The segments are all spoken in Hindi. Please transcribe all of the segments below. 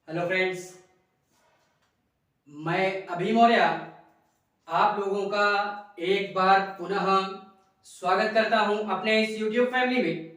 हेलो फ्रेंड्स, मैं अभी मौर्य आप लोगों का एक बार पुनः स्वागत करता हूं अपने इस YouTube फैमिली में।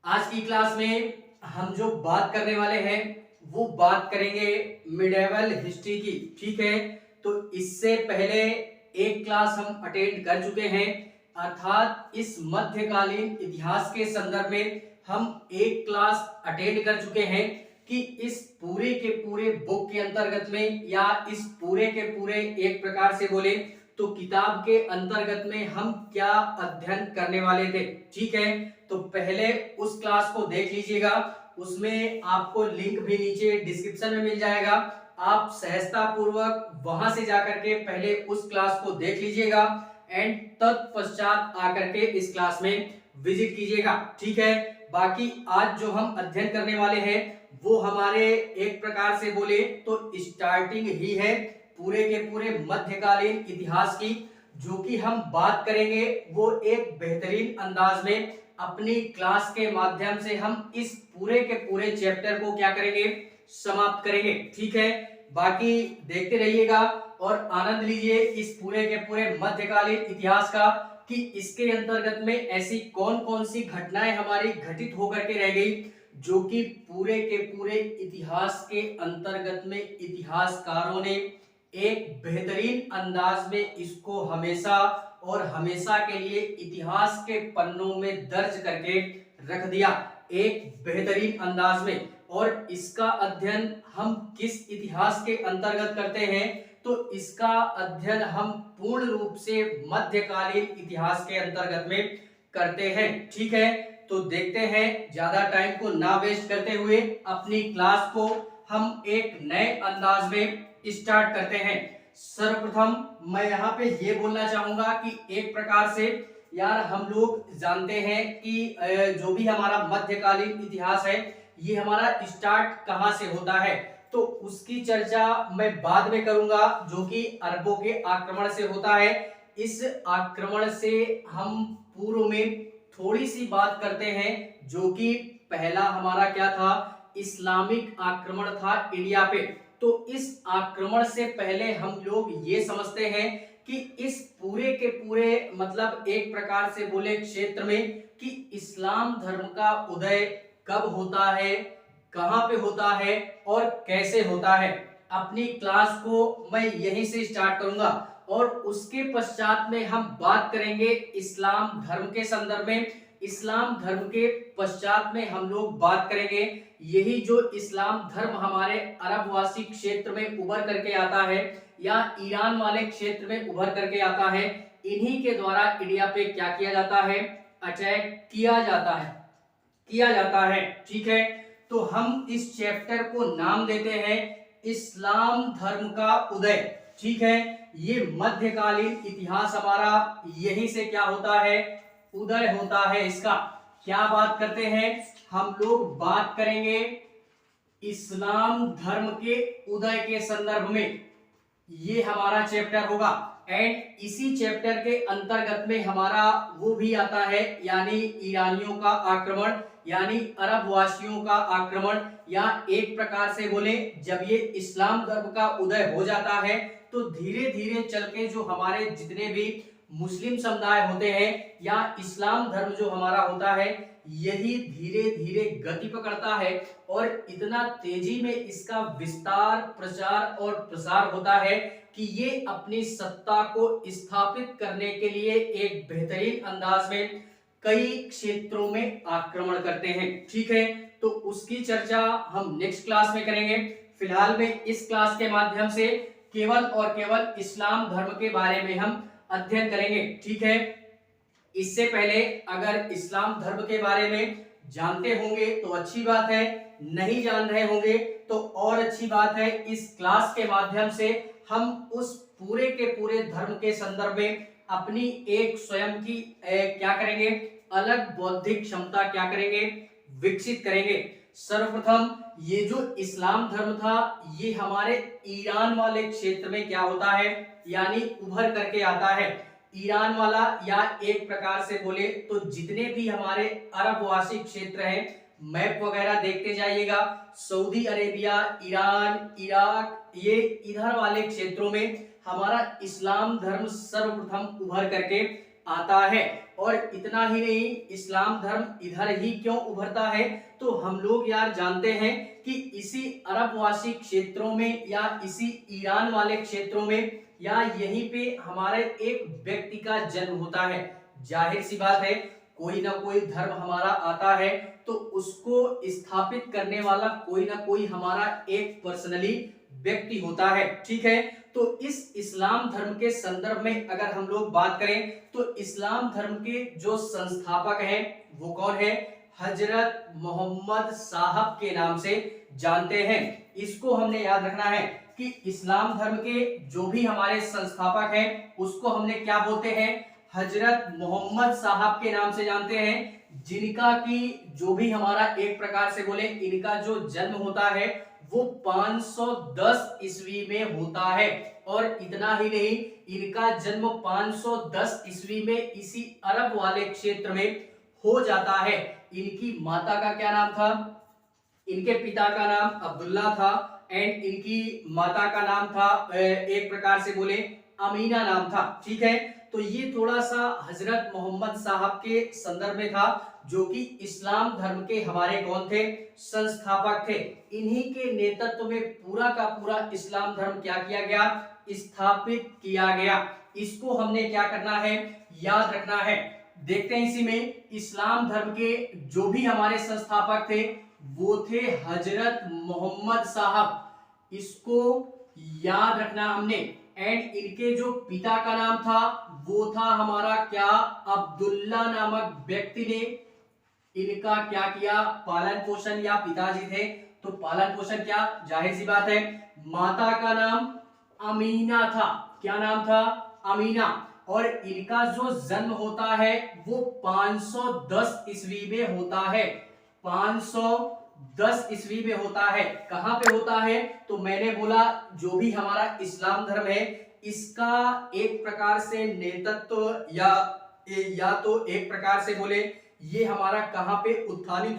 आज की क्लास में हम जो बात करने वाले हैं वो बात करेंगे मिडेवल हिस्ट्री की। ठीक है, तो इससे पहले एक क्लास हम अटेंड कर चुके हैं, अर्थात इस मध्यकालीन इतिहास के संदर्भ में हम एक क्लास अटेंड कर चुके हैं कि इस पूरे के पूरे बुक के अंतर्गत में या इस पूरे के पूरे एक प्रकार से बोले तो किताब के अंतर्गत में हम क्या अध्ययन करने वाले थे। ठीक है, तो पहले उस क्लास को देख लीजिएगा, उसमें आपको लिंक भी नीचे डिस्क्रिप्शन में मिल जाएगा। आप सहजता पूर्वक वहां से जाकर के पहले उस क्लास को देख लीजिएगा एंड तत्पश्चात आकर के इस क्लास में विजिट कीजिएगा। ठीक है, बाकी आज जो हम अध्ययन करने वाले हैं वो हमारे एक प्रकार से बोले तो स्टार्टिंग ही है पूरे के पूरे मध्यकालीन इतिहास की। जो कि हम बात करेंगे वो एक बेहतरीन अंदाज में अपनी क्लास के माध्यम से हम इस पूरे के पूरे चैप्टर को क्या करेंगे, समाप्त करेंगे। ठीक है, बाकी देखते रहिएगा और आनंद लीजिए इस पूरे के पूरे मध्यकालीन इतिहास का कि इसके अंतर्गत में ऐसी कौन कौन सी घटनाएं हमारी घटित होकर के रह गई जो कि पूरे के पूरे इतिहास के अंतर्गत में इतिहासकारों ने एक बेहतरीन अंदाज में इसको हमेशा और हमेशा के लिए इतिहास के पन्नों में दर्ज करके रख दिया, एक बेहतरीन अंदाज में। और इसका अध्ययन हम किस इतिहास के अंतर्गत करते हैं, तो इसका अध्ययन हम पूर्ण रूप से मध्यकालीन इतिहास के अंतर्गत में करते हैं। ठीक है, तो देखते हैं ज्यादा टाइम को ना वेस्ट करते हुए अपनी क्लास को हम एक नए अंदाज में स्टार्ट करते हैं। सर्वप्रथम मैं यहाँ पे ये बोलना चाहूंगा कि एक प्रकार से यार हम लोग जानते हैं कि जो भी हमारा मध्यकालीन इतिहास है ये हमारा स्टार्ट कहाँ से होता है, तो उसकी चर्चा मैं बाद में करूंगा, जो कि अरबों के आक्रमण से होता है। इस आक्रमण से हम पूर्व में थोड़ी सी बात करते हैं, जो कि पहला हमारा क्या था, इस्लामिक आक्रमण था इंडिया पे। तो इस आक्रमण से पहले हम लोग ये समझते हैं कि इस पूरे के पूरे मतलब एक प्रकार से बोले क्षेत्र में कि इस्लाम धर्म का उदय कब होता है, कहां पे होता है और कैसे होता है। अपनी क्लास को मैं यहीं से स्टार्ट करूंगा और उसके पश्चात में हम बात करेंगे इस्लाम धर्म के संदर्भ में। इस्लाम धर्म के पश्चात में हम लोग बात करेंगे यही जो इस्लाम धर्म हमारे अरबवासी क्षेत्र में उभर करके आता है या ईरान वाले क्षेत्र में उभर करके आता है, इन्हीं के द्वारा इंडिया पे क्या किया जाता है, अटैक किया जाता है। ठीक है, तो हम इस चैप्टर को नाम देते हैं इस्लाम धर्म का उदय। ठीक है, ये मध्यकालीन इतिहास हमारा यहीं से क्या होता है, उदय होता है। इसका क्या बात करते हैं हम लोग, बात करेंगे इस्लाम धर्म के उदय के संदर्भ में, ये हमारा चैप्टर होगा। एंड इसी चैप्टर के अंतर्गत में हमारा वो भी आता है यानी ईरानियों का आक्रमण, यानी अरब वासियों का आक्रमण, या एक प्रकार से बोले जब ये इस्लाम धर्म का उदय हो जाता है तो धीरे धीरे चल के जो हमारे जितने भी मुस्लिम समुदाय होते हैं या इस्लाम धर्म जो हमारा होता है यही धीरे धीरे गति पकड़ता है और इतना तेजी में इसका विस्तार, प्रचार और प्रसार होता है कि ये अपनी सत्ता को स्थापित करने के लिए एक बेहतरीन अंदाज में कई क्षेत्रों में आक्रमण करते हैं। ठीक है, तो उसकी चर्चा हम नेक्स्ट क्लास में करेंगे। फिलहाल में इस क्लास के माध्यम से केवल और केवल इस्लाम धर्म के बारे में हम अध्ययन करेंगे। ठीक है, इससे पहले अगर इस्लाम धर्म के बारे में जानते होंगे तो अच्छी बात है, नहीं जान रहे होंगे तो और अच्छी बात है। इस क्लास के माध्यम से हम उस पूरे के पूरे धर्म के संदर्भ में अपनी एक स्वयं की क्या करेंगे, अलग बौद्धिक क्षमता क्या करेंगे, विकसित करेंगे। सर्वप्रथम ये जो इस्लाम धर्म था ये हमारे ईरान वाले क्षेत्र में क्या होता है, यानी उभर करके आता है। ईरान वाला या एक प्रकार से बोले तो जितने भी हमारे अरबवासी क्षेत्र हैं मैप वगैरह देखते जाइएगा। सऊदी अरेबिया, ईरान, इराक, ये इधर वाले क्षेत्रों में हमारा इस्लाम धर्म सर्वप्रथम उभर करके आता है। और इतना ही नहीं, इस्लाम धर्म इधर ही क्यों उभरता है, तो हम लोग यार जानते हैं कि इसी अरबवासी क्षेत्रों में या इसी ईरान वाले क्षेत्रों में या यहीं पे हमारे एक व्यक्ति का जन्म होता है। जाहिर सी बात है, कोई ना कोई धर्म हमारा आता है तो उसको स्थापित करने वाला कोई ना कोई हमारा एक पर्सनली व्यक्ति होता है। ठीक है, तो इस इस्लाम धर्म के संदर्भ में अगर हम लोग बात करें तो इस्लाम धर्म के जो संस्थापक हैं वो कौन है, हजरत मोहम्मद साहब के नाम से जानते हैं। इसको हमने याद रखना है कि इस्लाम धर्म के जो भी हमारे संस्थापक हैं उसको हमने क्या बोलते हैं, हजरत मोहम्मद साहब के नाम से जानते हैं, जिनका की जो भी हमारा एक प्रकार से बोले इनका जो जन्म होता है वो 510 ईस्वी में होता है। और इतना ही नहीं, इनका जन्म 510 ईस्वी में इसी अरब वाले क्षेत्र में हो जाता है। इनकी माता का क्या नाम था, इनके पिता का नाम अब्दुल्ला था एंड इनकी माता का नाम था एक प्रकार से बोले अमीना नाम था। ठीक है, तो ये थोड़ा सा हजरत मोहम्मद साहब के संदर्भ में था, जो कि इस्लाम धर्म के हमारे कौन थे, संस्थापक थे। इन्हीं के नेतृत्व में पूरा का पूरा इस्लाम धर्म क्या किया गया, स्थापित किया गया। इसको हमने क्या करना है, याद रखना है। देखते हैं इसी में इस्लाम धर्म के जो भी हमारे संस्थापक थे वो थे हजरत मोहम्मद साहब, इसको याद रखना हमने। एंड इनके जो पिता का नाम था वो था हमारा क्या, अब्दुल्ला नामक व्यक्ति ने इनका क्या किया, पालन पोषण, या पिताजी थे तो पालन पोषण क्या, जाहिर सी बात है। माता का नाम अमीना था, क्या नाम था, अमीना। और इनका जो जन्म होता है वो 510 ईस्वी में होता है, 510 ईस्वी में होता है। कहां पे होता है, तो मैंने बोला जो भी हमारा इस्लाम धर्म है इसका एक प्रकार से नेतृत्व या तो एक प्रकार से बोले ये हमारा कहां पे उत्थानित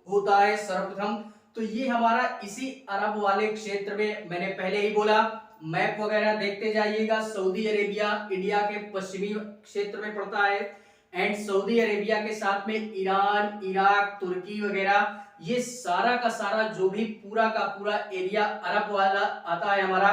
होता है सर्वप्रथम, तो ये हमारा इसी अरब वाले क्षेत्र में, मैंने पहले ही बोला मैप वगैरह देखते जाइएगा। सऊदी अरेबिया इंडिया के पश्चिमी क्षेत्र में पड़ता है एंड सऊदी अरेबिया के साथ में ईरान, इराक, तुर्की वगैरह, ये सारा का सारा जो भी पूरा का पूरा एरिया अरब वाला आता है हमारा,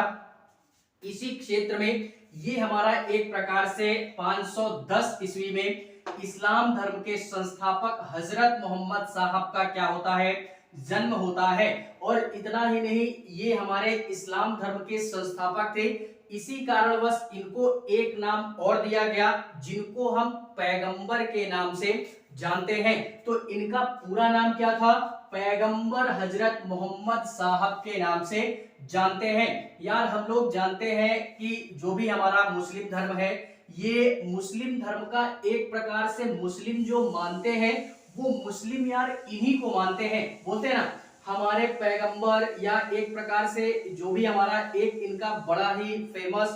इसी क्षेत्र में ये हमारा एक प्रकार से 510 ईस्वी में इस्लाम धर्म के संस्थापक हजरत मोहम्मद साहब का क्या होता है, जन्म होता है। और इतना ही नहीं, ये हमारे इस्लाम धर्म के संस्थापक थे, इसी कारणवश इनको एक नाम और दिया गया जिनको हम पैगंबर के नाम से जानते हैं। तो इनका पूरा नाम क्या था, पैगंबर हजरत मोहम्मद साहब के नाम से जानते हैं। यार हम लोग जानते हैं कि जो भी हमारा मुस्लिम धर्म है, ये मुस्लिम धर्म का एक प्रकार से मुस्लिम जो मानते हैं वो मुस्लिम यार इन्हीं को मानते हैं, बोलते हैं ना हमारे पैगंबर, या एक प्रकार से जो भी हमारा एक इनका बड़ा ही फेमस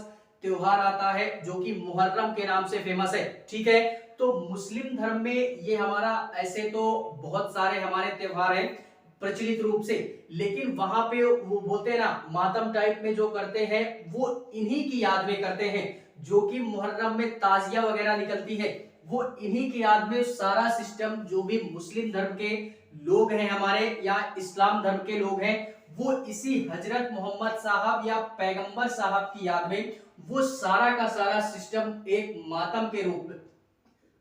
त्योहार आता है जो कि मुहर्रम के नाम से फेमस है। ठीक है, तो मुस्लिम धर्म में ये हमारा ऐसे तो बहुत सारे हमारे त्योहार हैं प्रचलित रूप से, लेकिन वहां पे वो बोलते हैं ना मातम टाइप में जो करते हैं वो इन्हीं की याद में करते हैं, जो कि मुहर्रम में ताजिया वगैरह निकलती है वो इन्हीं की याद में। सारा सिस्टम जो भी मुस्लिम धर्म के लोग हैं हमारे या इस्लाम धर्म के लोग हैं वो इसी हजरत मोहम्मद साहब या पैगंबर साहब की याद में वो सारा का सारा सिस्टम एक मातम के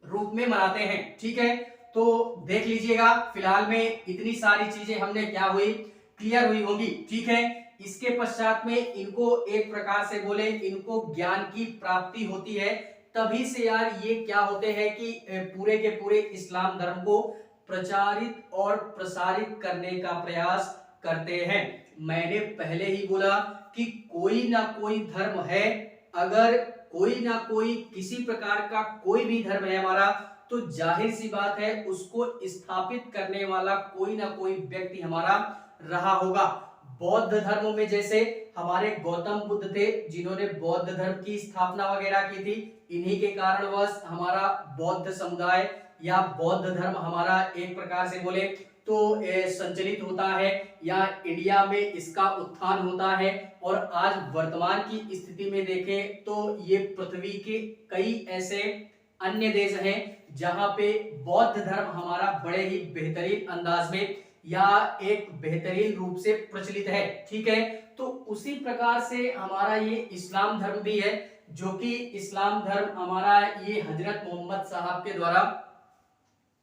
रूप में मनाते हैं। ठीक है, तो देख लीजिएगा, फिलहाल में इतनी सारी चीजें हमने क्या हुई, क्लियर हुई होंगी। ठीक है, इसके पश्चात में इनको एक प्रकार से बोले इनको ज्ञान की प्राप्ति होती है, तभी से यार ये क्या होते हैं कि पूरे के पूरे इस्लाम धर्म को प्रचारित और प्रसारित करने का प्रयास करते हैं। मैंने पहले ही बोला कि कोई ना कोई धर्म है, अगर कोई ना कोई किसी प्रकार का कोई भी धर्म है हमारा, तो जाहिर सी बात है उसको स्थापित करने वाला कोई ना कोई व्यक्ति हमारा रहा होगा। बौद्ध धर्म में जैसे हमारे गौतम बुद्ध थे जिन्होंने बौद्ध धर्म की स्थापना वगैरह की थी, इन्हीं के कारणवश हमारा बौद्ध समुदाय या बौद्ध धर्म हमारा एक प्रकार से बोले तो संचलित होता है या इंडिया में इसका उत्थान होता है। और आज वर्तमान की स्थिति में देखें तो ये पृथ्वी के कई ऐसे अन्य देश हैं जहां पे बौद्ध धर्म हमारा बड़े ही बेहतरीन अंदाज में या एक बेहतरीन रूप से प्रचलित है। ठीक है, तो उसी प्रकार से हमारा ये इस्लाम धर्म भी है, जो कि इस्लाम धर्म हमारा ये हजरत मोहम्मद साहब के द्वारा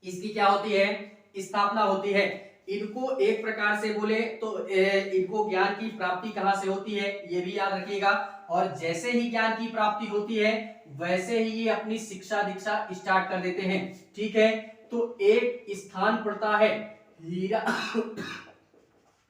इसकी क्या होती है, स्थापना होती है। इनको एक प्रकार से बोले तो इनको ज्ञान की प्राप्ति कहां से होती है ये भी याद रखिएगा। और जैसे ही ज्ञान की प्राप्ति होती है वैसे ही ये अपनी शिक्षा दीक्षा स्टार्ट कर देते हैं। ठीक है, तो एक स्थान पड़ता है हीरा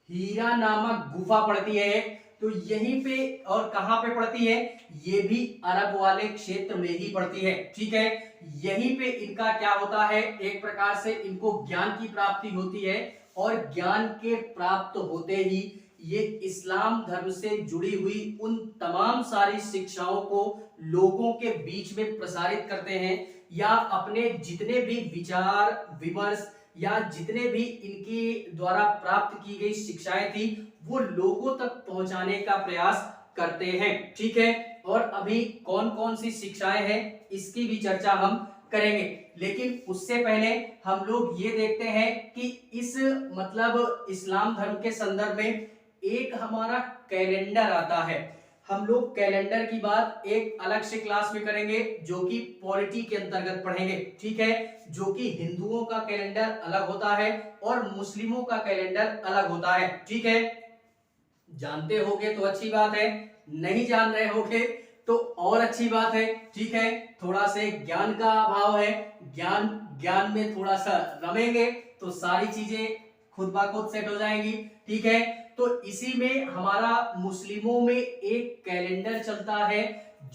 हीरा नामक गुफा पड़ती है, तो यहीं पे और कहां पे पड़ती है, ये भी अरब वाले क्षेत्र में ही पड़ती है। ठीक है, यहीं पे इनका क्या होता है, एक प्रकार से इनको ज्ञान की प्राप्ति होती है और ज्ञान के प्राप्त होते ही ये इस्लाम धर्म से जुड़ी हुई उन तमाम सारी शिक्षाओं को लोगों के बीच में प्रसारित करते हैं या अपने जितने भी विचार विमर्श या जितने भी इनके द्वारा प्राप्त की गई शिक्षाएं थी वो लोगों तक पहुंचाने का प्रयास करते हैं। ठीक है, और अभी कौन कौन सी शिक्षाएं हैं इसकी भी चर्चा हम करेंगे, लेकिन उससे पहले हम लोग ये देखते हैं कि इस मतलब इस्लाम धर्म के संदर्भ में एक हमारा कैलेंडर आता है। हम लोग कैलेंडर की बात एक अलग से क्लास में करेंगे जो कि पॉलिटी के अंतर्गत पढ़ेंगे। ठीक है, जो कि हिंदुओं का कैलेंडर अलग होता है और मुस्लिमों का कैलेंडर अलग होता है। ठीक है, जानते होगे तो अच्छी बात है, नहीं जान रहे होगे तो और अच्छी बात है। ठीक है, थोड़ा से ज्ञान का अभाव है, ज्ञान में थोड़ा सा रमेंगे तो सारी चीजें खुद ब खुद सेट हो जाएंगी। ठीक है, तो इसी में हमारा मुस्लिमों में एक कैलेंडर चलता है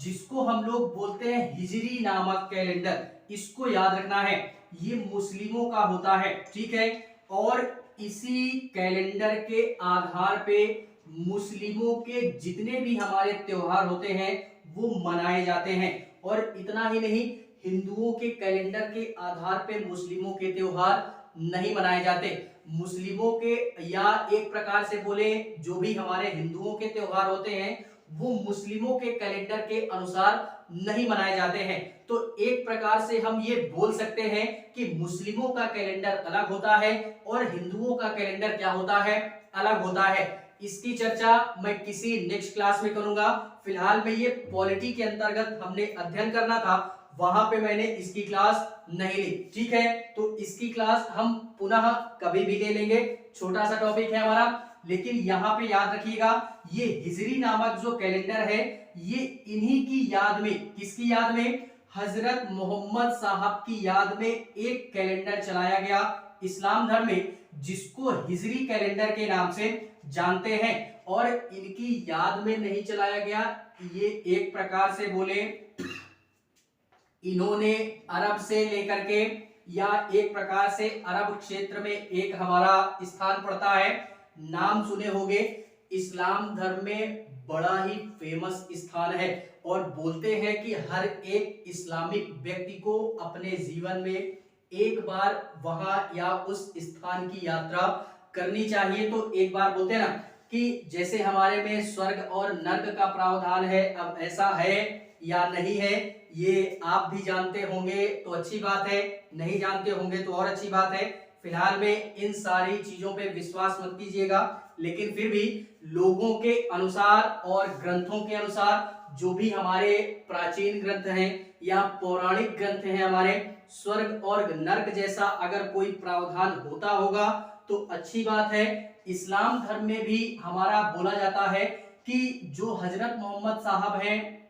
जिसको हम लोग बोलते हैं हिजरी नामक कैलेंडर। इसको याद रखना है, ये मुस्लिमों का होता है। ठीक है, और इसी कैलेंडर के आधार पे मुस्लिमों के जितने भी हमारे त्योहार होते हैं वो मनाए जाते हैं। और इतना ही नहीं, हिंदुओं के कैलेंडर के आधार पे मुस्लिमों के त्योहार नहीं मनाए जाते। मुस्लिमों के या एक प्रकार से बोले जो भी हमारे हिंदुओं के त्योहार होते हैं वो मुस्लिमों के कैलेंडर के अनुसार नहीं मनाए जाते हैं। तो एक प्रकार से हम ये बोल सकते हैं कि मुस्लिमों का कैलेंडर अलग होता है और हिंदुओं का कैलेंडर क्या होता है, अलग होता है। इसकी चर्चा मैं किसी नेक्स्ट क्लास में करूंगा। फिलहाल में ये पॉलिटी के अंतर्गत हमने अध्ययन करना था, वहां पे मैंने इसकी क्लास नहीं ली। ठीक है, तो इसकी क्लास हम पुनः कभी भी ले लेंगे, छोटा सा टॉपिक है हमारा। लेकिन यहाँ पे याद रखिएगा ये हिजरी नामक जो कैलेंडर है ये इन्हीं की याद में, किसकी याद में, हजरत मोहम्मद साहब की याद में एक कैलेंडर चलाया गया इस्लाम धर्म में जिसको हिजरी कैलेंडर के नाम से जानते हैं। और इनकी याद में नहीं चलाया गया, ये एक प्रकार से बोले इन्होंने अरब से लेकर के या एक प्रकार से अरब क्षेत्र में एक हमारा स्थान पड़ता है, नाम सुने होंगे, इस्लाम धर्म में बड़ा ही फेमस स्थान है। और बोलते हैं कि हर एक इस्लामिक व्यक्ति को अपने जीवन में एक बार वहां या उस स्थान की यात्रा करनी चाहिए। तो एक बार बोलते हैं ना कि जैसे हमारे में स्वर्ग और नर्क का प्रावधान है, अब ऐसा है या नहीं है ये आप भी जानते होंगे तो अच्छी बात है, नहीं जानते होंगे तो और अच्छी बात है। फिलहाल में इन सारी चीजों पे विश्वास मत कीजिएगा, लेकिन फिर भी लोगों के अनुसार और ग्रंथों के अनुसार जो भी हमारे प्राचीन ग्रंथ हैं या पौराणिक ग्रंथ हैं हमारे, स्वर्ग और नर्क जैसा अगर कोई प्रावधान होता होगा तो अच्छी बात है। इस्लाम धर्म में भी हमारा बोला जाता है कि जो हजरत मोहम्मद साहब हैं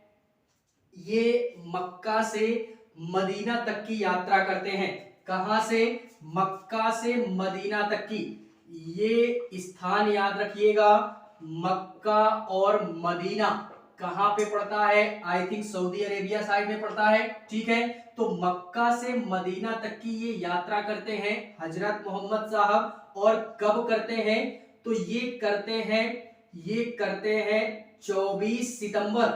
ये मक्का से मदीना तक की यात्रा करते हैं। कहां से, मक्का से मदीना तक की। ये स्थान याद रखिएगा, मक्का और मदीना कहां पे पड़ता है, I think Saudi Arabia side में पड़ता है। ठीक है, तो मक्का से मदीना तक की ये यात्रा करते हैं हजरत मोहम्मद साहब। और कब करते हैं, तो ये करते हैं 24 सितंबर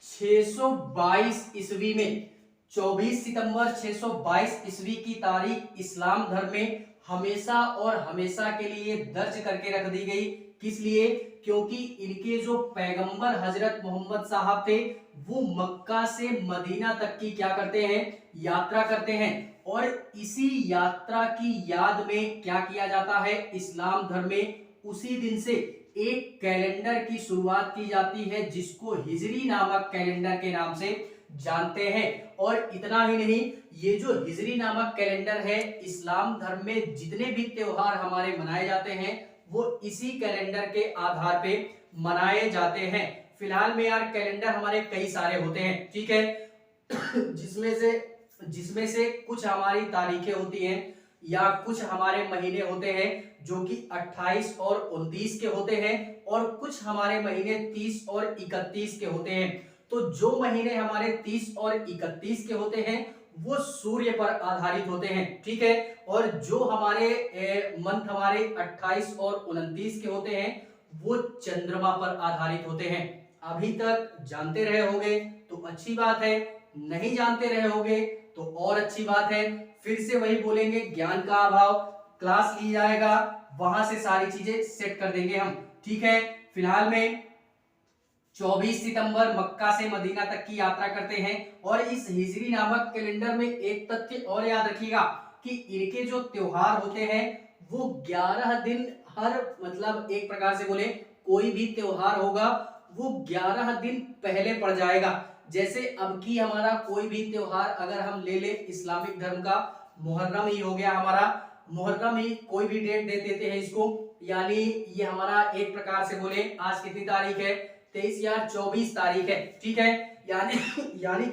622 ईस्वी में। 24 सितंबर 622 ईस्वी की तारीख इस्लाम धर्म में हमेशा और हमेशा के लिए दर्ज करके रख दी गई। किस लिए? क्योंकि इनके जो पैगंबर हजरत मोहम्मद साहब थे वो मक्का से मदीना तक की क्या करते हैं? यात्रा करते हैं। और इसी यात्रा की याद में क्या किया जाता है? इस्लाम धर्म में उसी दिन से एक कैलेंडर की शुरुआत की जाती है जिसको हिजरी नामक कैलेंडर के नाम से जानते हैं। और इतना ही नहीं, ये जो हिजरी नामक कैलेंडर है, इस्लाम धर्म में जितने भी त्योहार हमारे मनाए जाते हैं वो इसी कैलेंडर के आधार पे मनाए जाते हैं। फिलहाल में यार कैलेंडर हमारे कई सारे होते हैं, ठीक है, जिसमें से कुछ हमारी तारीखें होती हैं या कुछ हमारे महीने होते हैं जो कि 28 और 29 के होते हैं, और कुछ हमारे महीने 30 और 31 के होते हैं। तो जो महीने हमारे 30 और 31 के होते हैं वो सूर्य पर आधारित होते हैं, ठीक है, और जो हमारे मंथ हमारे 28 और 29 के होते हैं वो चंद्रमा पर आधारित होते हैं। अभी तक जानते रहे होगे तो अच्छी बात है, नहीं जानते रहे होगे तो और अच्छी बात है। फिर से वही बोलेंगे, ज्ञान का अभाव, क्लास ली जाएगा वहां से सारी चीजें सेट कर देंगे हम, ठीक है। फिलहाल में 24 सितंबर मक्का से मदीना तक की यात्रा करते हैं। और इस हिजरी नामक कैलेंडर में एक तथ्य और याद रखिएगा कि इनके जो त्योहार होते हैं वो 11 दिन, हर मतलब एक प्रकार से बोले कोई भी त्योहार होगा वो 11 दिन पहले पड़ जाएगा। जैसे अब की हमारा कोई भी त्योहार अगर हम ले ले इस्लामिक धर्म का, मुहर्रम ही हो गया हमारा, मुहर्रम ही कोई भी डेट दे देते हैं इसको, यानी ये हमारा एक प्रकार से बोले आज कितनी तारीख है? 23 या 24 तारीख है, ठीक है, यानी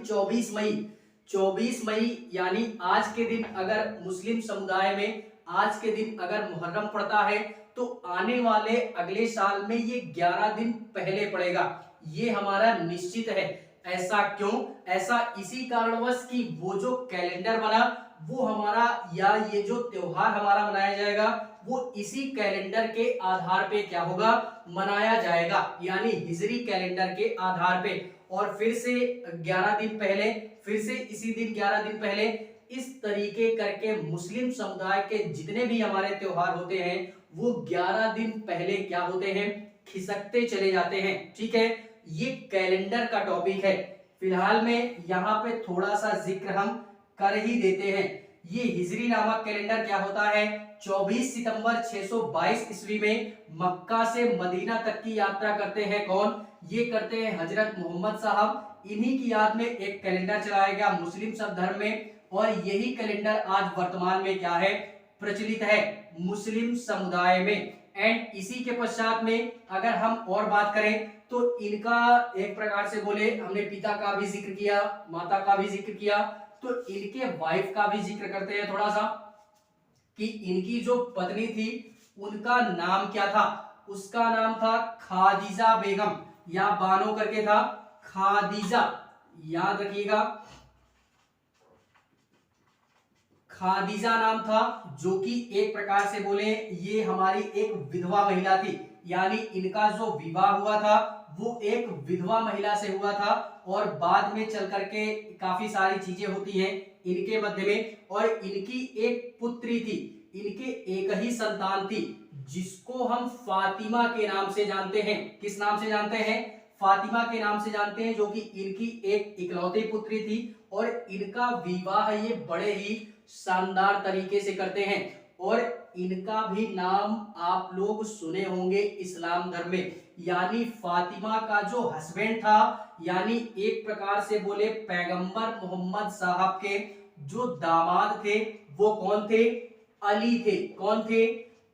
24 मई यानी आज के दिन अगर मुस्लिम समुदाय में आज के दिन अगर मुहर्रम पड़ता है तो आने वाले अगले साल में ये 11 दिन पहले पड़ेगा, ये हमारा निश्चित है। ऐसा क्यों? ऐसा इसी कारणवश कि वो जो कैलेंडर बना वो हमारा, या ये जो त्योहार हमारा मनाया जाएगा वो इसी कैलेंडर के आधार पे क्या होगा? मनाया जाएगा, यानी हिजरी कैलेंडर के आधार पे। और फिर से 11 दिन पहले, फिर से इसी दिन 11 दिन पहले, इस तरीके करके मुस्लिम समुदाय के जितने भी हमारे त्योहार होते हैं वो 11 दिन पहले क्या होते हैं? खिसकते चले जाते हैं, ठीक है। ये कैलेंडर का टॉपिक है। फिलहाल में यहाँ पे थोड़ा सा जिक्र हम कर ही देते हैं। ये हिजरी नामक कैलेंडर क्या होता है? 24 सितंबर 622 ईस्वी में मक्का से मदीना तक की यात्रा करते हैं कौन? ये करते हैं हजरत मोहम्मद साहब। इन्हीं की याद में एक कैलेंडर चलाया गया मुस्लिम सब धर्म में, और यही कैलेंडर आज वर्तमान में क्या है? प्रचलित है मुस्लिम समुदाय में। एंड इसी के पश्चात में अगर हम और बात करें तो इनका एक प्रकार से बोले, हमने पिता का भी जिक्र किया, माता का भी जिक्र किया, तो इनके वाइफ का भी जिक्र करते हैं थोड़ा सा, कि इनकी जो पत्नी थी उनका नाम क्या था? उसका नाम था खादीजा बेगम, या बानो करके था, खादीजा, याद रखिएगा, खादीजा नाम था, जो कि एक प्रकार से बोले ये हमारी एक विधवा महिला थी, यानी इनका जो विवाह हुआ था वो एक विधवा महिला से हुआ था। और बाद में चल करके काफी सारी चीजें होती हैं इनके मध्य में। और इनकी एक पुत्री थी, इनके एक ही संतान थी जिसको हम फातिमा के नाम से जानते हैं। किस नाम से जानते हैं? फातिमा के नाम से जानते हैं, जो कि इनकी एक इकलौती पुत्री थी। और इनका विवाह ये बड़े ही शानदार तरीके से करते हैं। और इनका भी नाम आप लोग सुने होंगे इस्लाम धर्म में, यानी फातिमा का जो हस्बैंड था, यानी एक प्रकार से बोले पैगंबर मोहम्मद साहब के जो दामाद थे वो कौन थे? अली थे। कौन थे?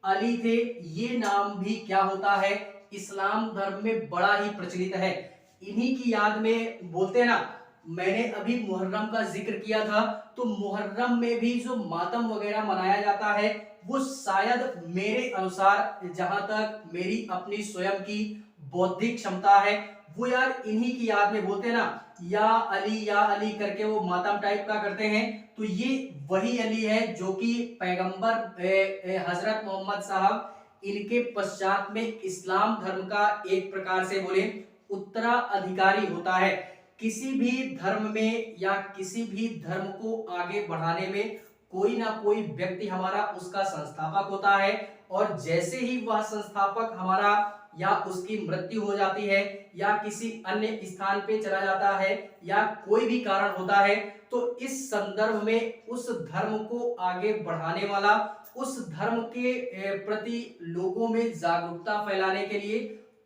अली थे। ये नाम भी क्या होता है? इस्लाम धर्म में बड़ा ही प्रचलित है। इन्हीं की याद में बोलते हैं ना, मैंने अभी मुहर्रम का जिक्र किया था, तो मुहर्रम में भी जो मातम वगैरह मनाया जाता है वो शायद मेरे अनुसार, जहां तक मेरी अपनी स्वयं की बौद्धिक क्षमता है, वो यार इन्हीं की याद में बोलते हैं ना, या अली करके वो मातम टाइप का करते हैं। तो ये वही अली है जो कि पैगंबर हजरत मोहम्मद साहब, इनके पश्चात में इस्लाम धर्म का एक प्रकार से बोले उत्तराधिकारी होता है। किसी भी धर्म में या किसी भी धर्म को आगे बढ़ाने में कोई ना कोई व्यक्ति हमारा उसका संस्थापक होता है, और जैसे ही वह संस्थापक हमारा या उसकी मृत्यु हो जाती है या किसी अन्य स्थान पे चला जाता है या कोई भी कारण होता है, तो इस संदर्भ में उस धर्म को आगे बढ़ाने वाला, उस धर्म के प्रति लोगों में जागरूकता फैलाने के लिए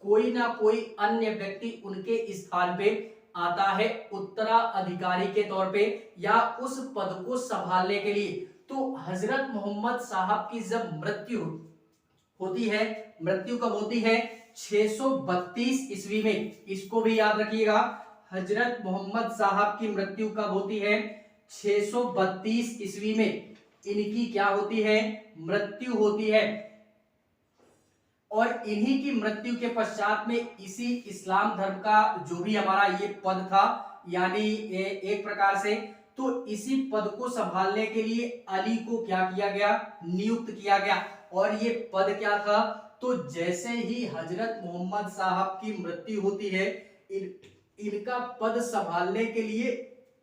कोई ना कोई अन्य व्यक्ति उनके स्थान पे आता है उत्तराधिकारी के तौर पे या उस पद को संभालने के लिए। तो हजरत मोहम्मद साहब की जब मृत्यु होती है, मृत्यु कब होती है? 632 ईस्वी में, इसको भी याद रखिएगा। हजरत मोहम्मद साहब की मृत्यु कब होती है? 632 ईस्वी में इनकी क्या होती है? मृत्यु होती है। और इन्हीं की मृत्यु के पश्चात में इसी इस्लाम धर्म का जो भी हमारा ये पद था, यानी एक प्रकार से, तो इसी पद को संभालने के लिए अली को क्या किया गया? नियुक्त किया गया। और ये पद क्या था? तो जैसे ही हजरत मोहम्मद साहब की मृत्यु होती है, इनका पद संभालने के लिए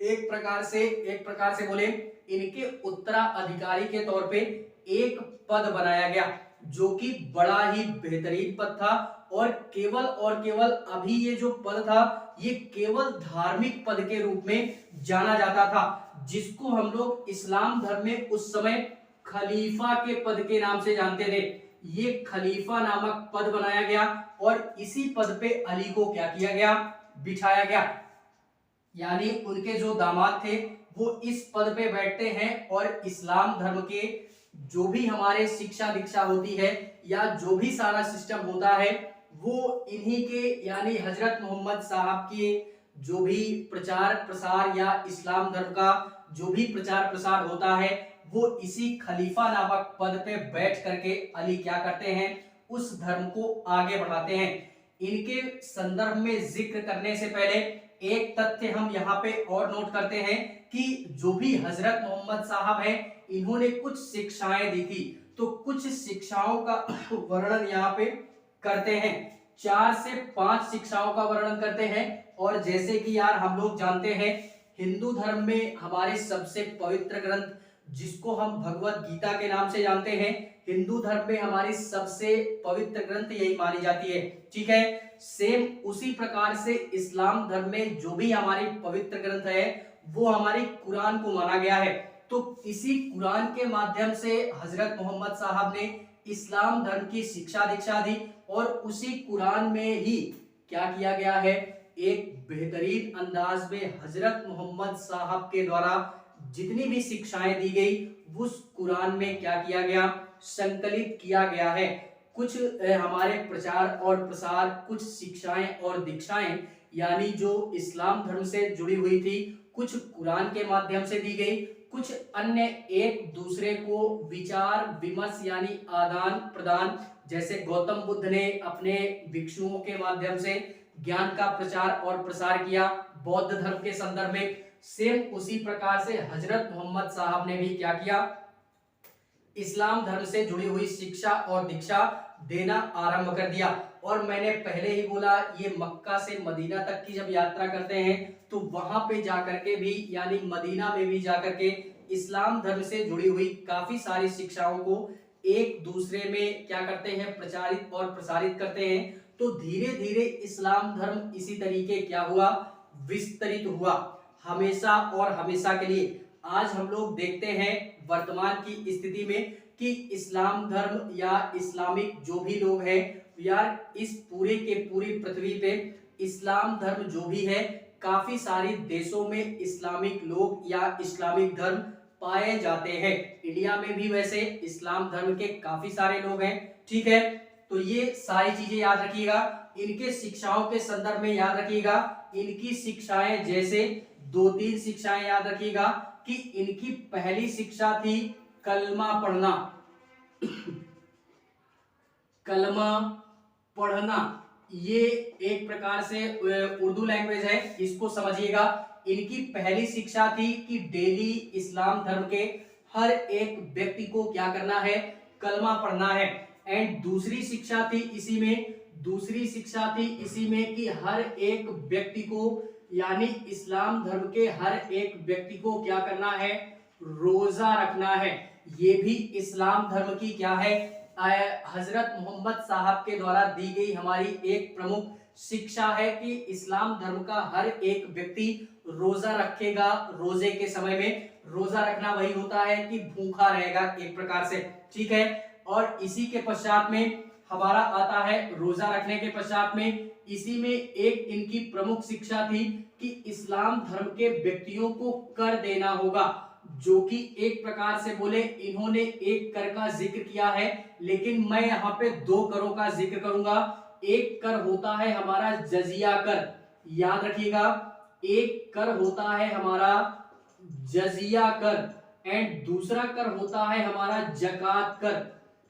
एक प्रकार से बोले इनके उत्तराधिकारी के तौर पे एक पद बनाया गया, जो कि बड़ा ही बेहतरीन पद था। और केवल अभी ये जो पद था, ये केवल धार्मिक पद के रूप में जाना जाता था, जिसको हम लोग इस्लाम धर्म में उस समय खलीफा के पद के नाम से जानते थे। ये खलीफा नामक पद बनाया गया और इसी पद पे अली को क्या किया गया? बिठाया गया। यानी उनके जो दामाद थे वो इस पद पे बैठते हैं, और इस्लाम धर्म के जो भी हमारे शिक्षा दीक्षा होती है या जो भी सारा सिस्टम होता है, वो इन्हीं के यानी हजरत मोहम्मद साहब के जो भी प्रचार प्रसार या इस्लाम धर्म का जो भी प्रचार प्रसार होता है, वो इसी खलीफा नामक पद पे बैठ करके अली क्या करते हैं? उस धर्म को आगे बढ़ाते हैं। इनके संदर्भ में जिक्र करने से पहले एक तथ्य हम यहाँ पे और नोट करते हैं कि जो भी हजरत मोहम्मद साहब हैं, इन्होंने कुछ शिक्षाएं दी थी। तो कुछ शिक्षाओं का वर्णन यहाँ पे करते हैं, 4 से 5 शिक्षाओं का वर्णन करते हैं। और जैसे कि यार हम लोग जानते हैं, हिंदू धर्म में हमारे सबसे पवित्र ग्रंथ, जिसको हम भगवत गीता के नाम से जानते हैं, हिंदू धर्म में हमारी सबसे पवित्र ग्रंथ यही मानी जाती है। ठीक है, सेम उसी प्रकार से इस्लाम धर्म में जो भी हमारी पवित्र ग्रंथ है, वो हमारी कुरान को माना गया है। तो इसी कुरान के माध्यम से हजरत मोहम्मद साहब ने इस्लाम धर्म की शिक्षा दीक्षा दी, और उसी कुरान में ही क्या किया गया है? एक बेहतरीन अंदाज में हजरत मोहम्मद साहब के द्वारा जितनी भी शिक्षाएं दी गई, उस कुरान में क्या किया गया? संकलित किया गया है। कुछ हमारे प्रचार और प्रसार, कुछ शिक्षाएं और दीक्षाएं यानी जो इस्लाम धर्म से जुड़ी हुई थी, कुछ कुरान के माध्यम से दी गई, कुछ अन्य एक दूसरे को विचार विमर्श यानी आदान प्रदान, जैसे गौतम बुद्ध ने अपने भिक्षुओं के माध्यम से ज्ञान का प्रचार और प्रसार किया बौद्ध धर्म के संदर्भ में, सेम उसी प्रकार से हजरत मोहम्मद साहब ने भी क्या किया? इस्लाम धर्म से जुड़ी हुई शिक्षा और दीक्षा देना आरंभ कर दिया। और मैंने पहले ही बोला, ये मक्का से मदीना तक की जब यात्रा करते हैं, तो वहां पे जाकर के भी यानी मदीना में भी जाकर के इस्लाम धर्म से जुड़ी हुई काफी सारी शिक्षाओं को एक दूसरे में क्या करते हैं? प्रचारित और प्रसारित करते हैं। तो धीरे धीरे इस्लाम धर्म इसी तरीके क्या हुआ? विस्तरित हुआ, हमेशा और हमेशा के लिए। आज हम लोग देखते हैं वर्तमान की स्थिति में कि इस्लाम धर्म या इस्लामिक जो भी लोग हैं यार, इस पूरे के पूरी पृथ्वी पे इस्लाम धर्म जो भी है, काफी सारे देशों में इस्लामिक लोग या इस्लामिक धर्म पाए जाते हैं। इंडिया में भी वैसे इस्लाम धर्म के काफी सारे लोग हैं। ठीक है, तो ये सारी चीजें याद रखिएगा। इनके शिक्षाओं के संदर्भ में याद रखिएगा, इनकी शिक्षाएं जैसे 2-3 शिक्षाएं याद रखिएगा कि इनकी पहली शिक्षा थी कलमा पढ़ना। कलमा पढ़ना ये एक प्रकार से उर्दू लैंग्वेज है, इसको समझिएगा। इनकी पहली शिक्षा थी कि डेली इस्लाम धर्म के हर एक व्यक्ति को क्या करना है? कलमा पढ़ना है। एंड दूसरी शिक्षा थी इसी में कि हर एक व्यक्ति को यानी इस्लाम धर्म के हर एक व्यक्ति को क्या करना है, रोजा रखना है। ये भी इस्लाम धर्म की क्या है, हजरत मोहम्मद साहब के द्वारा दी गई हमारी एक प्रमुख शिक्षा है कि इस्लाम धर्म का हर एक व्यक्ति रोजा रखेगा। रोजे के समय में रोजा रखना वही होता है कि भूखा रहेगा एक प्रकार से, ठीक है। और इसी के पश्चात में हमारा आता है, रोजा रखने के पश्चात में इसी में एक इनकी प्रमुख शिक्षा थी कि इस्लाम धर्म के व्यक्तियों को कर देना होगा, जो कि एक प्रकार से बोले इन्होंने एक कर का जिक्र किया है, लेकिन मैं यहाँ पे दो करों का जिक्र करूंगा। एक कर होता है हमारा जजिया कर, याद रखिएगा, एक कर होता है हमारा जजिया कर एंड दूसरा कर होता है हमारा जकात कर।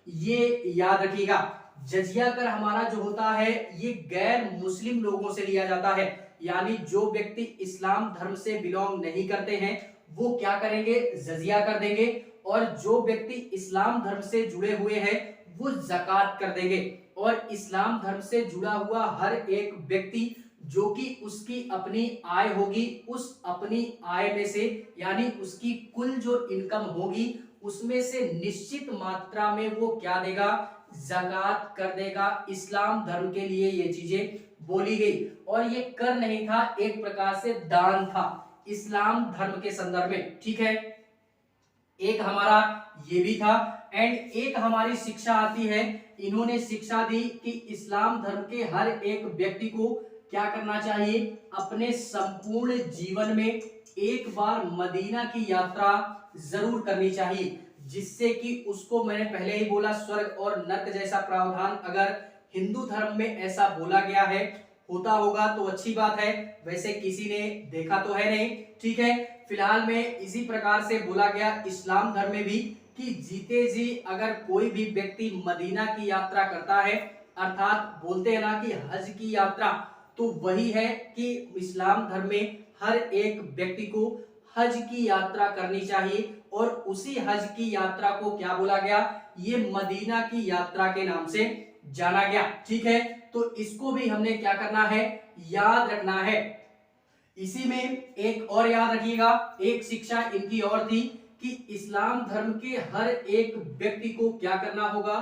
ये याद रखिएगा, जजिया कर हमारा जो होता है ये गैर मुस्लिम लोगों से लिया जाता है, यानी जो व्यक्ति इस्लाम धर्म से बिलोंग नहीं करते हैं वो क्या करेंगे, जजिया कर देंगे, और जो व्यक्ति इस्लाम धर्म से जुड़े हुए हैं वो जकात कर देंगे। और इस्लाम धर्म से जुड़ा हुआ हर एक व्यक्ति जो कि उसकी अपनी आय होगी, उस अपनी आय में से यानी उसकी कुल जो इनकम होगी उसमें से निश्चित मात्रा में वो क्या देगा, ज़कात कर देगा। इस्लाम धर्म के लिए ये चीजें बोली गई, और ये कर नहीं था, एक प्रकार से दान था इस्लाम धर्म के संदर्भ में, ठीक है। एक हमारा ये भी था, एंड एक हमारी शिक्षा आती है, इन्होंने शिक्षा दी कि इस्लाम धर्म के हर एक व्यक्ति को क्या करना चाहिए, अपने संपूर्ण जीवन में एक बार मदीना की यात्रा जरूर करनी चाहिए, जिससे कि उसको, मैंने पहले ही बोला, स्वर्ग और नरक जैसा प्रावधान अगर हिंदू धर्म में ऐसा बोला गया है, होता होगा तो अच्छी बात है, वैसे किसी ने देखा तो है नहीं, ठीक है। फिलहाल में इसी प्रकार से बोला गया इस्लाम धर्म में भी कि जीते जी अगर कोई भी व्यक्ति मदीना की यात्रा करता है, अर्थात बोलते हैं ना कि हज की यात्रा, तो वही है कि इस्लाम धर्म में हर एक व्यक्ति को हज की यात्रा करनी चाहिए, और उसी हज की यात्रा को क्या बोला गया, ये मदीना की यात्रा के नाम से जाना गया, ठीक है। तो इसको भी हमने क्या करना है, याद रखना है। इसी में एक और याद रखिएगा, एक शिक्षा इनकी और थी कि इस्लाम धर्म के हर एक व्यक्ति को क्या करना होगा,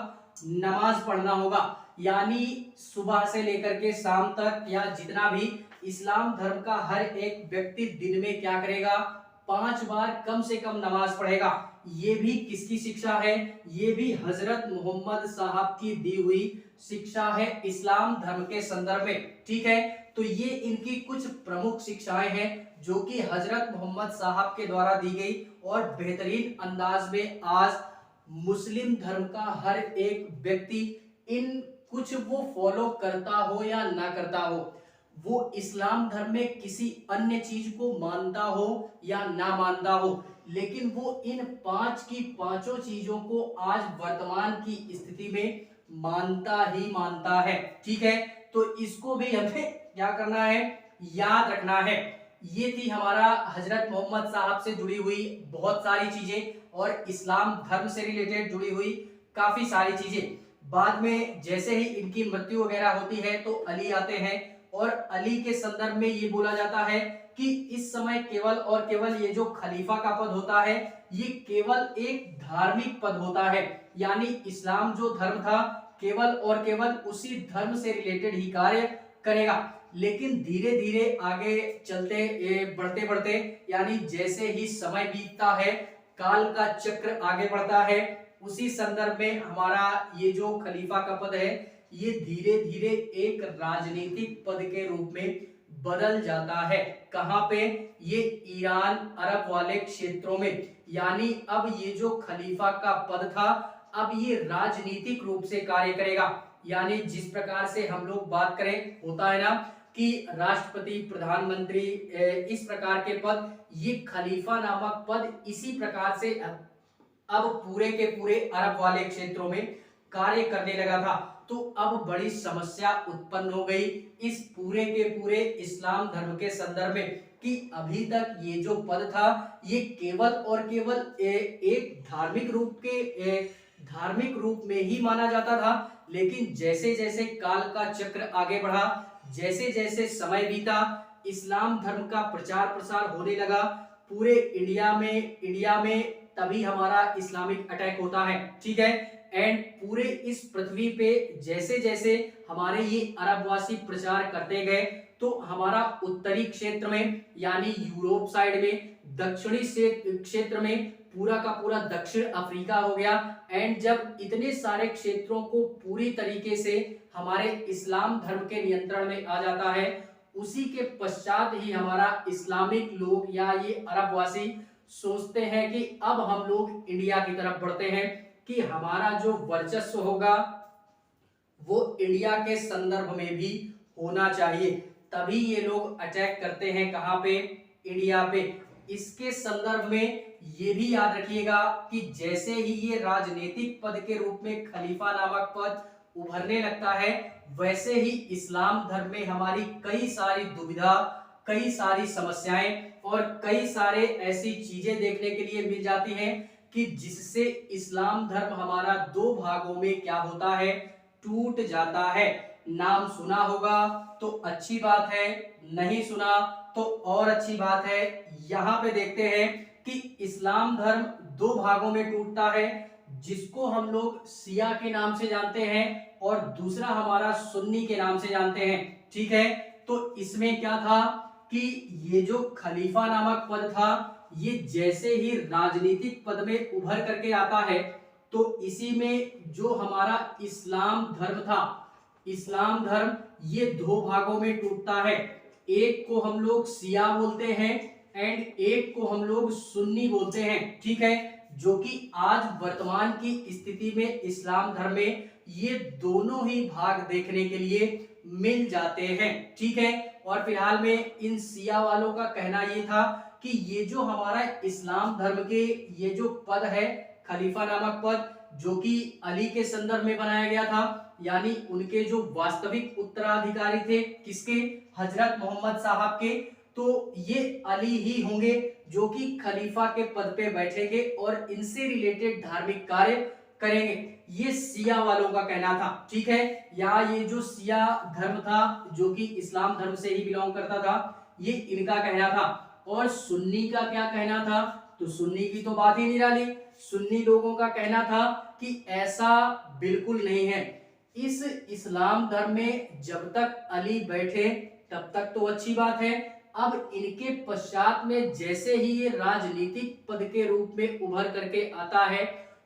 नमाज पढ़ना होगा, यानी सुबह से लेकर के शाम तक या जितना भी इस्लाम धर्म का हर एक व्यक्ति दिन में क्या करेगा, 5 बार कम से कम नमाज पढ़ेगा। ये भी किसकी शिक्षा है, ये भी हजरत मोहम्मद साहब की दी हुई शिक्षा है इस्लाम धर्म के संदर्भ में, ठीक है। तो ये इनकी कुछ प्रमुख शिक्षाएं हैं जो कि हजरत मोहम्मद साहब के द्वारा दी गई, और बेहतरीन अंदाज में आज मुस्लिम धर्म का हर एक व्यक्ति इन कुछ वो फॉलो करता हो या ना करता हो, वो इस्लाम धर्म में किसी अन्य चीज को मानता हो या ना मानता हो, लेकिन वो इन 5 की पांचों चीजों को आज वर्तमान की स्थिति में मानता ही मानता है, ठीक है। तो इसको भी हमें क्या करना है, याद रखना है। ये थी हमारा हजरत मोहम्मद साहब से जुड़ी हुई बहुत सारी चीजें, और इस्लाम धर्म से रिलेटेड जुड़ी हुई काफी सारी चीजें। बाद में जैसे ही इनकी मृत्यु वगैरह होती है तो अली आते हैं, और अली के संदर्भ में ये बोला जाता है कि इस समय केवल और केवल ये जो खलीफा का पद होता है ये केवल एक धार्मिक पद होता है, यानी इस्लाम जो धर्म था केवल और केवल उसी धर्म से रिलेटेड ही कार्य करेगा। लेकिन धीरे धीरे आगे चलते बढ़ते बढ़ते, यानी जैसे ही समय बीतता है, काल का चक्र आगे बढ़ता है, उसी संदर्भ में हमारा ये जो खलीफा का पद है ये धीरे धीरे एक राजनीतिक पद के रूप में बदल जाता है। कहां पे, ये ईरान अरब वाले क्षेत्रों में, यानी अब ये जो खलीफा का पद था अब ये राजनीतिक रूप से कार्य करेगा। यानी जिस प्रकार से हम लोग बात करें, होता है ना कि राष्ट्रपति, प्रधानमंत्री, इस प्रकार के पद, ये खलीफा नामक पद इसी प्रकार से अब पूरे के पूरे अरब वाले क्षेत्रों में कार्य करने लगा था। तो अब बड़ी समस्या उत्पन्न हो गई इस पूरे के पूरे इस्लाम धर्म के संदर्भ में कि अभी तक ये जो पद था ये केवल और केवल एक धार्मिक रूप में ही माना जाता था, लेकिन जैसे जैसे काल का चक्र आगे बढ़ा, जैसे जैसे समय बीता, इस्लाम धर्म का प्रचार प्रसार होने लगा पूरे इंडिया में तभी हमारा इस्लामिक अटैक होता है, ठीक है। एंड पूरे इस पृथ्वी पे जैसे जैसे हमारे ये अरबवासी प्रचार करते गए तो हमारा उत्तरी क्षेत्र में यानी यूरोप साइड में, दक्षिणी क्षेत्र में पूरा का पूरा दक्षिण अफ्रीका हो गया। एंड जब इतने सारे क्षेत्रों को पूरी तरीके से हमारे इस्लाम धर्म के नियंत्रण में आ जाता है, उसी के पश्चात ही हमारा इस्लामिक लोग या ये अरबवासी सोचते हैं कि अब हम लोग इंडिया की तरफ बढ़ते हैं कि हमारा जो वर्चस्व होगा वो इंडिया के संदर्भ में भी होना चाहिए। तभी ये लोग अटैक करते हैं कहां पे, इंडिया पे। इसके संदर्भ में ये भी याद रखिएगा कि जैसे ही ये राजनीतिक पद के रूप में खलीफा नामक पद उभरने लगता है, वैसे ही इस्लाम धर्म में हमारी कई सारी दुविधा, कई सारी समस्याएं और कई सारे ऐसी चीजें देखने के लिए मिल जाती हैं कि जिससे इस्लाम धर्म हमारा दो भागों में क्या होता है, टूट जाता है। नाम सुना होगा तो अच्छी बात है, नहीं सुना तो और अच्छी बात है। यहाँ पे देखते हैं कि इस्लाम धर्म दो भागों में टूटता है, जिसको हम लोग शिया के नाम से जानते हैं और दूसरा हमारा सुन्नी के नाम से जानते हैं, ठीक है। तो इसमें क्या था कि ये जो खलीफा नामक पद था, ये जैसे ही राजनीतिक पद में उभर करके आता है तो इसी में जो हमारा इस्लाम धर्म था, इस्लाम धर्म ये दो भागों में टूटता है। एक को हम लोग शिया बोलते हैं एंड एक को हम लोग सुन्नी बोलते हैं, ठीक है। जो कि आज वर्तमान की स्थिति में इस्लाम धर्म में ये दोनों ही भाग देखने के लिए मिल जाते हैं, ठीक है। और फिलहाल में इन शिया वालों का कहना ये था कि ये जो हमारा इस्लाम धर्म के ये जो पद है, खलीफा नामक पद, जो कि अली के संदर्भ में बनाया गया था, यानी उनके जो वास्तविक उत्तराधिकारी थे किसके, हजरत मोहम्मद साहब के, तो ये अली ही होंगे जो कि खलीफा के पद पे बैठेंगे और इनसे रिलेटेड धार्मिक कार्य करेंगे। ये शिया वालों का कहना था, ठीक है। या ये जो शिया धर्म था जो कि इस्लाम धर्म से ही बिलोंग करता था, ये इनका कहना था। और सुन्नी का क्या कहना था, तो सुन्नी की तो बात ही निराली। सुन्नी लोगों का कहना था कि ऐसा बिल्कुल नहीं है, इस इस्लाम धर्म में जब तक अली बैठे तब तक तो अच्छी बात है, अब इनके पश्चात में जैसे ही ये राजनीतिक पद के रूप में उभर करके आता है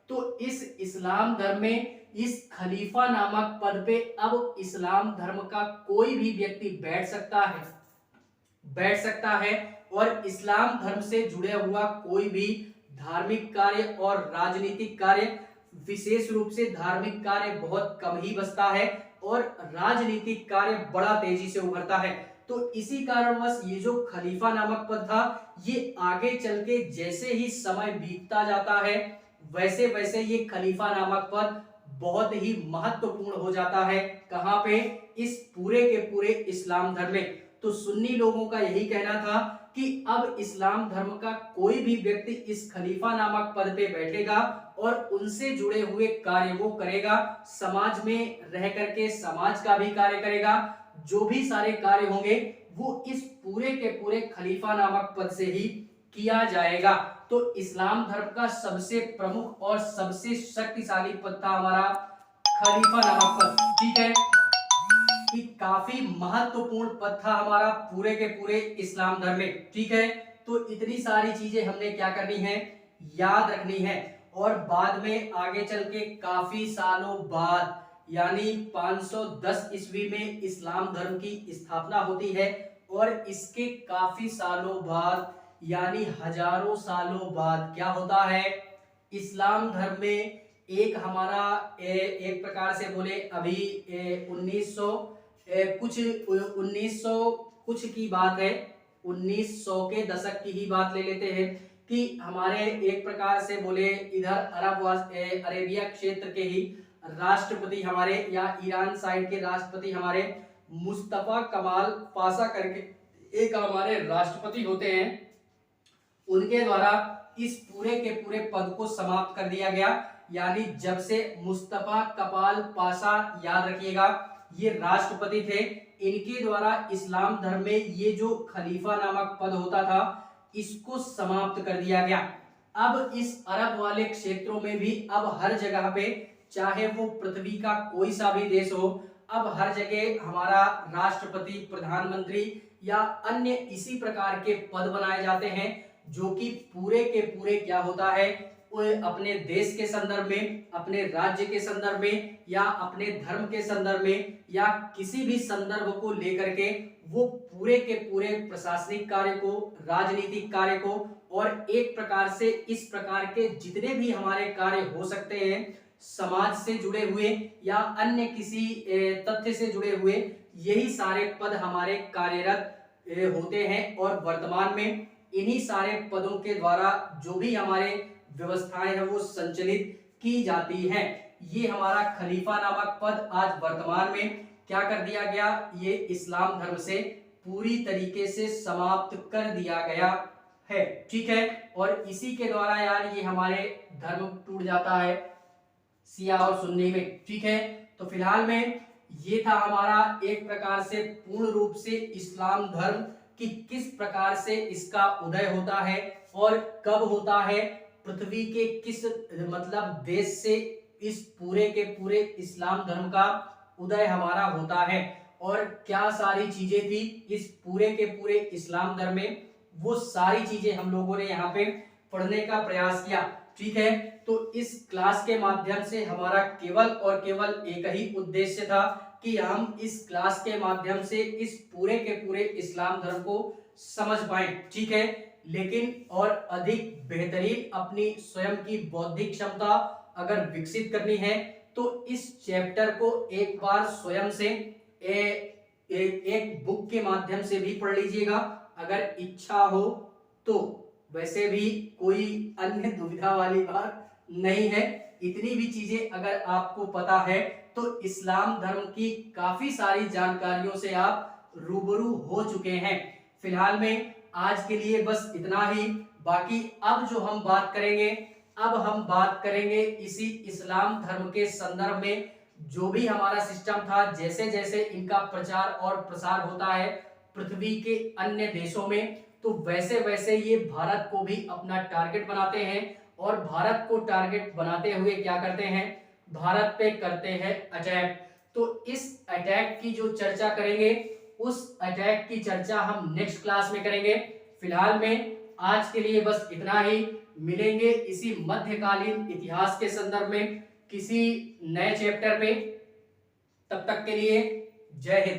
तो इस इस्लाम धर्म में इस खलीफा नामक पद पे अब इस्लाम धर्म का कोई भी व्यक्ति बैठ सकता है और इस्लाम धर्म से जुड़े हुआ कोई भी धार्मिक कार्य और राजनीतिक कार्य, विशेष रूप से धार्मिक कार्य बहुत कम ही बचता है और राजनीतिक कार्य बड़ा तेजी से उभरता है। तो इसी कारणवश ये जो खलीफा नामक पद था, ये आगे चल के जैसे ही समय बीतता जाता है वैसे वैसे ये खलीफा नामक पद बहुत ही महत्वपूर्ण हो जाता है। कहां पे, इस पूरे के पूरे इस्लाम धर्म में। तो सुन्नी लोगों का यही कहना था कि अब इस्लाम धर्म का कोई भी व्यक्ति इस खलीफा नामक पद पे बैठेगा और उनसे जुड़े हुए कार्य वो करेगा, समाज में रह करके समाज का भी कार्य करेगा, जो भी सारे कार्य होंगे वो इस पूरे के पूरे खलीफा नामक पद से ही किया जाएगा। तो इस्लाम धर्म का सबसे प्रमुख और सबसे शक्तिशाली पद था हमारा खलीफा नामक पद, ठीक है, कि काफी महत्वपूर्ण पद था हमारा पूरे के पूरे इस्लाम धर्म में, ठीक है। तो इतनी सारी चीजें हमने क्या करनी है, याद रखनी है। और बाद में आगे चल के काफी सालों बाद यानी 510 ईस्वी में इस्लाम धर्म की स्थापना होती है और इसके काफी सालों बाद यानी हजारों सालों बाद क्या होता है, इस्लाम धर्म में एक हमारा एक प्रकार से बोले अभी 1900 कुछ की बात है, 1900 के दशक की ही बात ले लेते हैं कि हमारे एक प्रकार से बोले इधर अरेबिया क्षेत्र के ही राष्ट्रपति हमारे या ईरान साइड के राष्ट्रपति हमारे मुस्तफा कमाल पाशा करके एक हमारे राष्ट्रपति होते हैं, उनके द्वारा इस पूरे के पूरे पद को समाप्त कर दिया गया। यानी जब से मुस्तफा कमाल पाशा, याद रखिएगा, ये राष्ट्रपति थे, इनके द्वारा इस्लाम धर्म में ये जो खलीफा नामक पद होता था इसको समाप्त कर दिया गया। अब इस अरब वाले क्षेत्रों में भी अब हर जगह पे, चाहे वो पृथ्वी का कोई सा भी देश हो, अब हर जगह हमारा राष्ट्रपति, प्रधानमंत्री या अन्य इसी प्रकार के पद बनाए जाते हैं, जो कि पूरे के पूरे क्या होता है, वो अपने देश के संदर्भ में, अपने राज्य के संदर्भ में या अपने धर्म के संदर्भ में या किसी भी संदर्भ को लेकर के वो पूरे के पूरे प्रशासनिक कार्य को, राजनीतिक कार्य को और एक प्रकार से इस प्रकार के जितने भी हमारे कार्य हो सकते हैं समाज से जुड़े हुए या अन्य किसी तथ्य से जुड़े हुए, यही सारे पद हमारे कार्यरत होते हैं। और वर्तमान में इन्हीं सारे पदों के द्वारा जो भी हमारे व्यवस्थाएं हैं वो संचालित की जाती हैं। ये हमारा खलीफा नामक पद आज वर्तमान में क्या कर दिया गया, ये इस्लाम धर्म से पूरी तरीके से समाप्त कर दिया गया है। ठीक है, और इसी के द्वारा यार ये हमारे धर्म टूट जाता है शिया और सुन्नी में। ठीक है, तो फिलहाल में ये था हमारा एक प्रकार से पूर्ण रूप से इस्लाम धर्म कि किस प्रकार से इसका उदय होता है और कब होता है, पृथ्वी के किस मतलब देश से इस पूरे के पूरे इस्लाम धर्म का उदय हमारा होता है और क्या सारी चीजें थी इस पूरे के पूरे इस्लाम धर्म में, वो सारी चीजें हम लोगों ने यहाँ पे पढ़ने का प्रयास किया। ठीक है, तो इस क्लास के माध्यम से हमारा केवल और केवल एक ही उद्देश्य था कि हम इस क्लास के माध्यम से इस पूरे के पूरे इस्लाम धर्म को समझ पाएं। ठीक है, लेकिन और अधिक बेहतरीन अपनी स्वयं की बौद्धिक क्षमता अगर विकसित करनी है तो इस चैप्टर को एक बार स्वयं से एक बुक के माध्यम से भी पढ़ लीजिएगा अगर इच्छा हो तो। वैसे भी कोई अन्य दुविधा वाली बात नहीं है, इतनी भी चीजें अगर आपको पता है तो इस्लाम धर्म की काफी सारी जानकारियों से आप रूबरू हो चुके हैं। फिलहाल में आज के लिए बस इतना ही। बाकी अब जो हम बात करेंगे, अब हम बात करेंगे इसी इस्लाम धर्म के संदर्भ में जो भी हमारा सिस्टम था, जैसे जैसे इनका प्रचार और प्रसार होता है पृथ्वी के अन्य देशों में, तो वैसे वैसे ये भारत को भी अपना टारगेट बनाते हैं और भारत को टारगेट बनाते हुए क्या करते हैं, भारत पे करते हैं अटैक। तो इस अटैक की जो चर्चा करेंगे, उस अटैक की चर्चा हम नेक्स्ट क्लास में करेंगे। फिलहाल में आज के लिए बस इतना ही। मिलेंगे इसी मध्यकालीन इतिहास के संदर्भ में किसी नए चैप्टर में। तब तक के लिए जय हिंद।